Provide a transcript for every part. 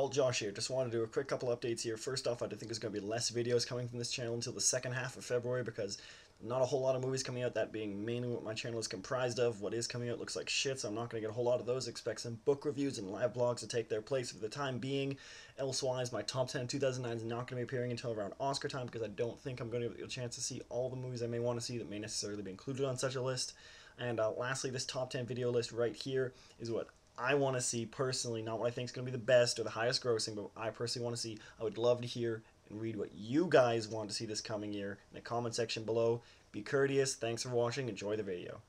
y'all, Josh here. Just wanted to do a quick couple updates here. First off, I think there's going to be less videos coming from this channel until the second half of February because not a whole lot of movies coming out, that being mainly what my channel is comprised of. What is coming out looks like shit, so I'm not going to get a whole lot of those. Expect some book reviews and live blogs to take their place for the time being. Elsewise, my top 10 of 2009 is not going to be appearing until around Oscar time because I don't think I'm going to get a chance to see all the movies I may want to see that may necessarily be included on such a list. And lastly, this top 10 video list right here is what I want to see personally, not what I think is going to be the best or the highest grossing, but what I personally want to see. I would love to hear and read what you guys want to see this coming year in the comment section below. Be courteous. Thanks for watching. Enjoy the video.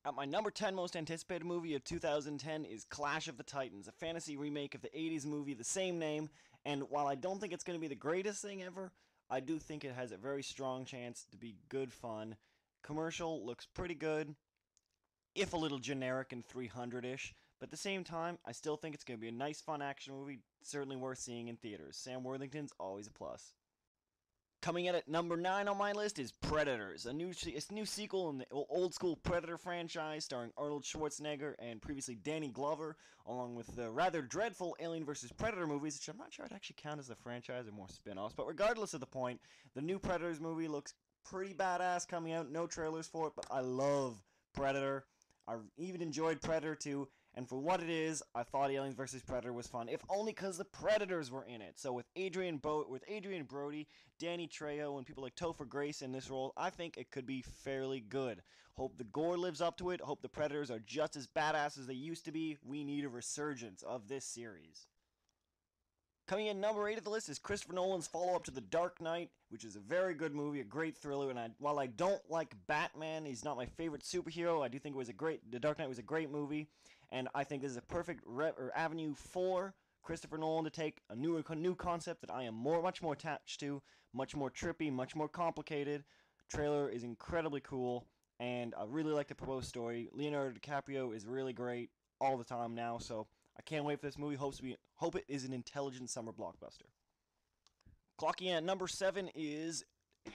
At my number 10 most anticipated movie of 2010 is Clash of the Titans, a fantasy remake of the 80s movie, the same name, and while I don't think it's going to be the greatest thing ever, I do think it has a very strong chance to be good fun. Commercial looks pretty good, if a little generic and 300-ish, but at the same time, I still think it's going to be a nice, fun action movie, certainly worth seeing in theaters. Sam Worthington's always a plus. Coming in at number 9 on my list is Predators, a new sequel in the old-school Predator franchise starring Arnold Schwarzenegger and previously Danny Glover, along with the rather dreadful Alien vs. Predator movies, which I'm not sure I'd actually count as a franchise or more spin-offs, but regardless of the point, the new Predators movie looks pretty badass coming out, no trailers for it, but I love Predator. I even enjoyed Predator 2, and for what it is, I thought Aliens vs. Predator was fun, if only because the Predators were in it. So with Adrian Brody, Danny Trejo, and people like Topher Grace in this role, I think it could be fairly good. Hope the gore lives up to it. Hope the Predators are just as badass as they used to be. We need a resurgence of this series. Coming in number 8 of the list is Christopher Nolan's follow-up to The Dark Knight, which is a very good movie, a great thriller, and while I don't like Batman, he's not my favorite superhero, I do think The Dark Knight was a great movie, and I think this is a perfect avenue for Christopher Nolan to take a new concept that I am much more attached to, much more trippy, much more complicated. Trailer is incredibly cool, and I really like the proposed story. Leonardo DiCaprio is really great all the time now, so I can't wait for this movie. Hope it is an intelligent summer blockbuster. Clocking in at number 7 is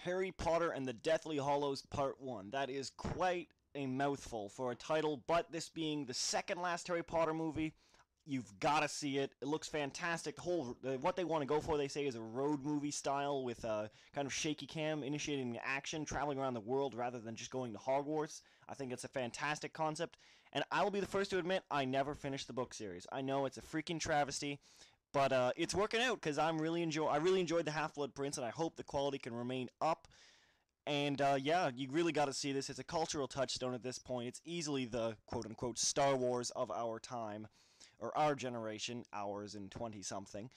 Harry Potter and the Deathly Hallows Part 1. That is quite a mouthful for a title, but this being the second last Harry Potter movie, you've got to see it. It looks fantastic. What they want to go for, they say, is a road movie style with a kind of shaky cam initiating the action, traveling around the world rather than just going to Hogwarts. I think it's a fantastic concept. And I will be the first to admit I never finished the book series. I know it's a freaking travesty, but it's working out because I really enjoyed the Half-Blood Prince, and I hope the quality can remain up. And yeah, you really got to see this. It's a cultural touchstone at this point. It's easily the quote-unquote Star Wars of our time, or our generation, ours and 20-something.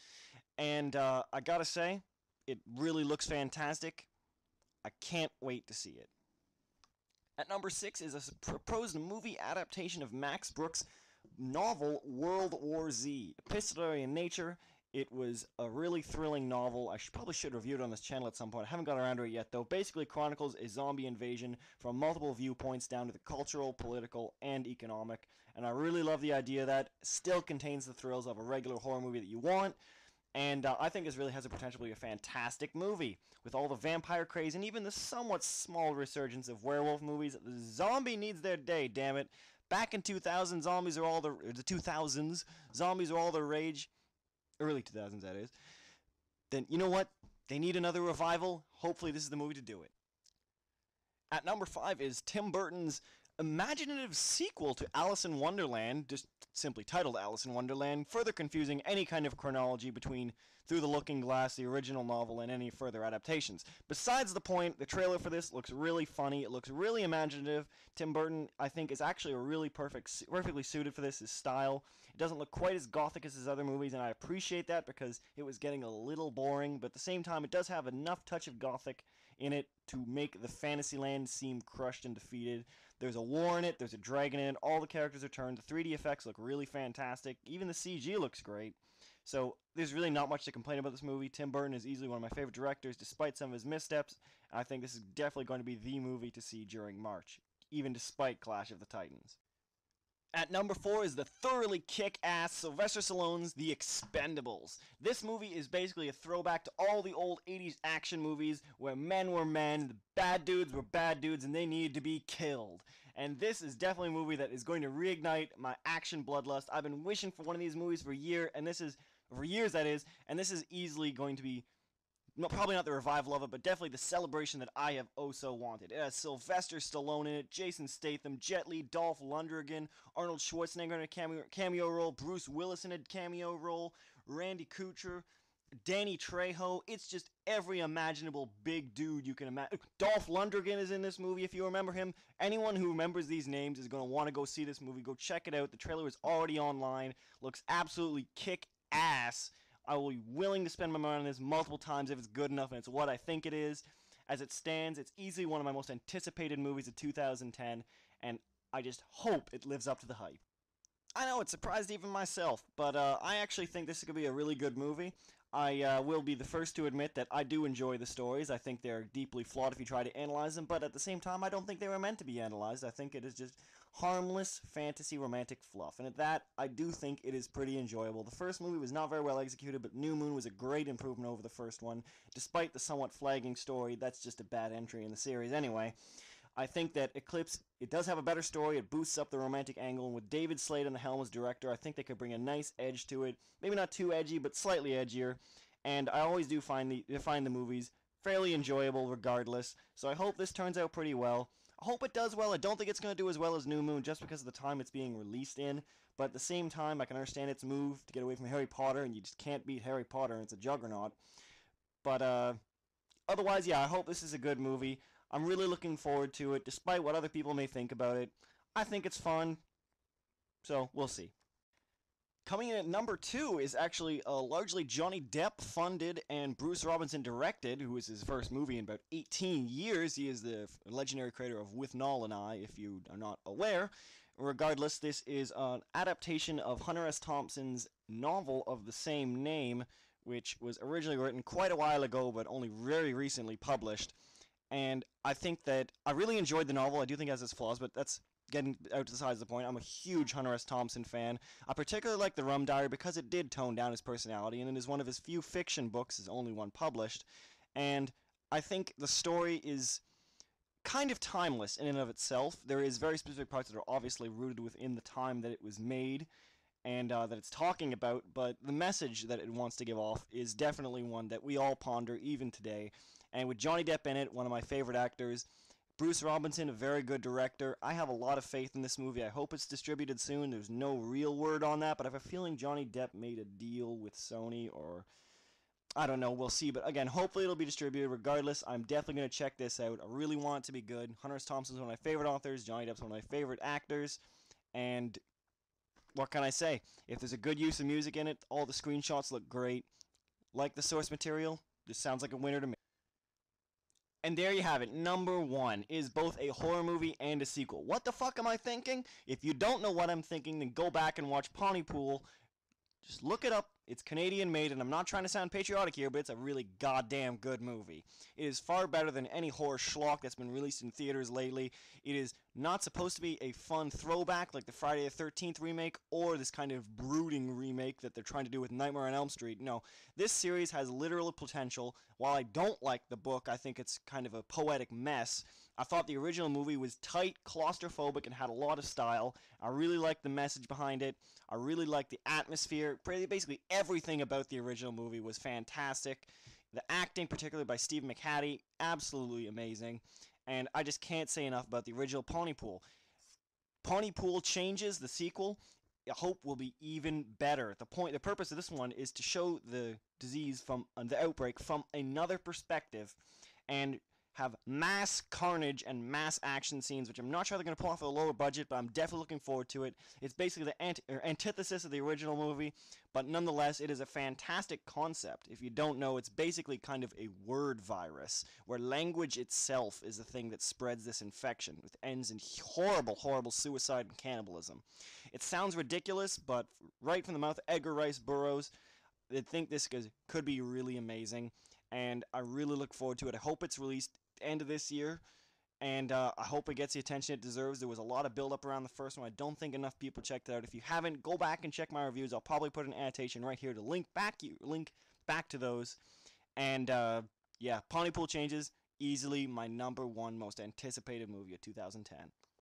And I gotta say, it really looks fantastic. I can't wait to see it. At number 6 is a proposed movie adaptation of Max Brooks' novel World War Z. Epistolary in nature, it was a really thrilling novel. I probably should review it on this channel at some point. I haven't got around to it yet, though. Basically chronicles a zombie invasion from multiple viewpoints down to the cultural, political, and economic. And I really love the idea that still contains the thrills of a regular horror movie that you want. And I think this really has the potential to be a fantastic movie. With all the vampire craze and even the somewhat small resurgence of werewolf movies, the zombie needs their day, damn it. Back in 2000, zombies are all the 2000s, zombies are all the rage. Early 2000s, that is. Then, you know what? They need another revival. Hopefully this is the movie to do it. At number 5 is Tim Burton's imaginative sequel to Alice in Wonderland, just simply titled Alice in Wonderland, further confusing any kind of chronology between Through the Looking Glass, the original novel, and any further adaptations. Besides the point, the trailer for this looks really funny, it looks really imaginative. Tim Burton, I think, is actually really perfectly suited for this, his style. It doesn't look quite as gothic as his other movies, and I appreciate that because it was getting a little boring, but at the same time, it does have enough touch of gothic in it to make the Fantasyland seem crushed and defeated. There's a war in it, there's a dragon in it, all the characters are turned, the 3D effects look really fantastic, even the CG looks great. So there's really not much to complain about this movie. Tim Burton is easily one of my favorite directors, despite some of his missteps. I think this is definitely going to be the movie to see during March, even despite Clash of the Titans. At number 4 is the thoroughly kick-ass Sylvester Stallone's The Expendables. This movie is basically a throwback to all the old 80s action movies where men were men, the bad dudes were bad dudes, and they needed to be killed. And this is definitely a movie that is going to reignite my action bloodlust. I've been wishing for one of these movies for a year, and this is for years that is, and this is easily going to be probably not the revival of it, but definitely the celebration that I have oh so wanted. It has Sylvester Stallone in it, Jason Statham, Jet Li, Dolph Lundgren, Arnold Schwarzenegger in a cameo role, Bruce Willis in a cameo role, Randy Couture, Danny Trejo. It's just every imaginable big dude you can imagine. Dolph Lundgren is in this movie, if you remember him. Anyone who remembers these names is going to want to go see this movie. Go check it out. The trailer is already online. Looks absolutely kick-ass. I will be willing to spend my money on this multiple times if it's good enough and it's what I think it is. As it stands, it's easily one of my most anticipated movies of 2010, and I just hope it lives up to the hype. I know, it surprised even myself, but I actually think this is going to be a really good movie. I will be the first to admit that I do enjoy the stories. I think they're deeply flawed if you try to analyze them, but at the same time, I don't think they were meant to be analyzed. I think it is just harmless fantasy romantic fluff, and at that, I do think it is pretty enjoyable. The first movie was not very well executed, but New Moon was a great improvement over the first one. Despite the somewhat flagging story, that's just a bad entry in the series anyway. I think that Eclipse, it does have a better story, it boosts up the romantic angle, and with David Slade on the helm as director, I think they could bring a nice edge to it. Maybe not too edgy, but slightly edgier, and I always do find the movies fairly enjoyable regardless, so I hope this turns out pretty well. I hope it does well. I don't think it's going to do as well as New Moon just because of the time it's being released in, but at the same time, I can understand its move to get away from Harry Potter, and you just can't beat Harry Potter, and it's a juggernaut. But, otherwise, yeah, I hope this is a good movie. I'm really looking forward to it, despite what other people may think about it. I think it's fun, so we'll see. Coming in at number 2 is actually a largely Johnny Depp funded and Bruce Robinson directed, who is his first movie in about 18 years. He is the legendary creator of With Noel and I, if you are not aware. Regardless, this is an adaptation of Hunter S. Thompson's novel of the same name, which was originally written quite a while ago, but only very recently published. And I think that I really enjoyed the novel. I do think it has its flaws, but that's getting out to the sides of the point. I'm a huge Hunter S. Thompson fan. I particularly like The Rum Diary because it did tone down his personality, and it is one of his few fiction books, his only one published. And I think the story is kind of timeless in and of itself. There is very specific parts that are obviously rooted within the time that it was made, and that it's talking about, but the message that it wants to give off is definitely one that we all ponder even today. And with Johnny Depp in it, one of my favorite actors, Bruce Robinson, a very good director, I have a lot of faith in this movie. I hope it's distributed soon. There's no real word on that, but I have a feeling Johnny Depp made a deal with Sony, or I don't know, we'll see. But again, hopefully it'll be distributed. Regardless, I'm definitely going to check this out. I really want it to be good. Hunter S. Thompson's one of my favorite authors. Johnny Depp's one of my favorite actors. And what can I say? If there's a good use of music in it, all the screenshots look great. Like the source material, this sounds like a winner to me. And there you have it. Number 1 is both a horror movie and a sequel. What the fuck am I thinking? If you don't know what I'm thinking, then go back and watch Pontypool. Just look it up. It's Canadian made, and I'm not trying to sound patriotic here, but it's a really goddamn good movie. It is far better than any horror schlock that's been released in theaters lately. It is not supposed to be a fun throwback like the Friday the 13th remake or this kind of brooding remake that they're trying to do with Nightmare on Elm Street. No, this series has literal potential. While I don't like the book, I think it's kind of a poetic mess. I thought the original movie was tight, claustrophobic, and had a lot of style. I really liked the message behind it. I really liked the atmosphere. Basically everything about the original movie was fantastic. The acting, particularly by Steve McHattie, absolutely amazing. And I just can't say enough about the original Pontypool. Pontypool Changes, the sequel, I hope will be even better. The purpose of this one is to show the disease from the outbreak from another perspective, and have mass carnage and mass action scenes, which I'm not sure they're going to pull off at a lower budget, but I'm definitely looking forward to it. It's basically the antithesis of the original movie, but nonetheless, it is a fantastic concept. If you don't know, it's basically kind of a word virus, where language itself is the thing that spreads this infection, which ends in horrible, horrible suicide and cannibalism. It sounds ridiculous, but right from the mouth of Edgar Rice Burroughs, I think this could be really amazing, and I really look forward to it. I hope it's released end of this year, and I hope it gets the attention it deserves. There was a lot of build-up around the first one. I don't think enough people checked it out. If you haven't, go back and check my reviews. I'll probably put an annotation right here to link back to those. And yeah, Pontypool Changes, easily my number 1 most anticipated movie of 2010.